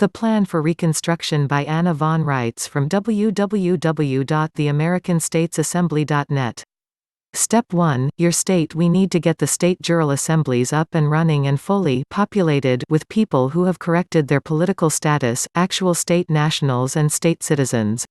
The Plan for Reconstruction by Anna von Reitz from www.theamericanstatesassembly.net. Step 1. Your state. We need to get the state jural assemblies up and running and fully populated with people who have corrected their political status, actual state nationals and state citizens.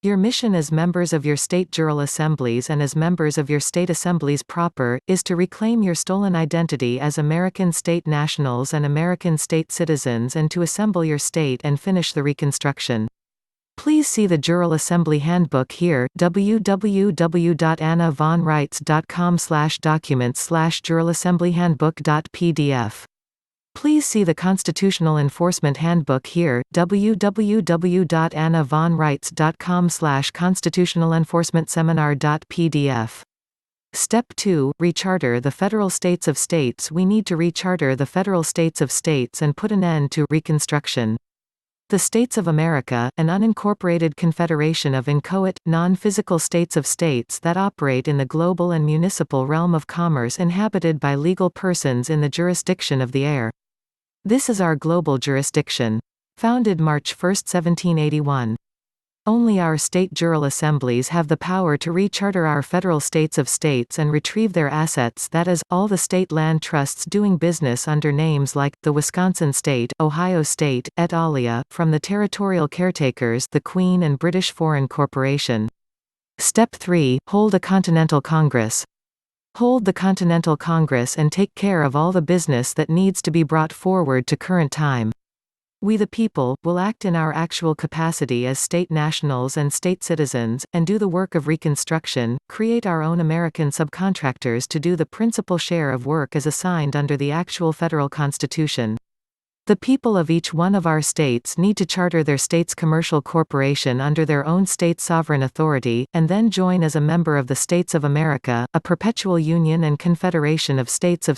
Your mission as members of your state jural assemblies and as members of your state assemblies proper, is to reclaim your stolen identity as American state nationals and American state citizens and to assemble your state and finish the Reconstruction. Please see the Jural Assembly Handbook here, www.annavonreitz.com/documents/juralassemblyhandbook.pdf. Please see the Constitutional Enforcement Handbook here, www.annavonreitz.com/constitutionalenforcementseminar.pdf. Step 2. Recharter the federal states of states. We need to recharter the federal states of states and put an end to Reconstruction. The States of America, an unincorporated confederation of inchoate, non-physical states of states that operate in the global and municipal realm of commerce inhabited by legal persons in the jurisdiction of the air. This is our global jurisdiction. Founded March 1, 1781. Only our state jural assemblies have the power to recharter our federal states of states and retrieve their assets, that is, all the state land trusts doing business under names like, the Wisconsin State, Ohio State, et alia, from the territorial caretakers the Queen and British Foreign Corporation. Step 3. Hold a Continental Congress. Hold the Continental Congress and take care of all the business that needs to be brought forward to current time. We the people, will act in our actual capacity as state nationals and state citizens, and do the work of Reconstruction, create our own American subcontractors to do the principal share of work as assigned under the actual federal Constitution. The people of each one of our states need to charter their state's commercial corporation under their own state sovereign authority, and then join as a member of the States of America, a perpetual union and confederation of states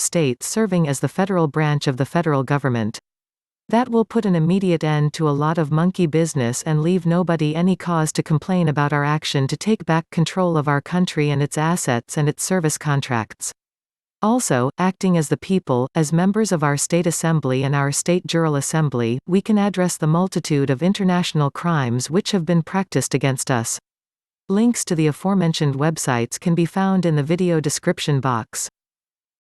serving as the federal branch of the federal government. That will put an immediate end to a lot of monkey business and leave nobody any cause to complain about our action to take back control of our country and its assets and its service contracts. Also, acting as the people, as members of our state assembly and our state jural assembly, we can address the multitude of international crimes which have been practiced against us. Links to the aforementioned websites can be found in the video description box.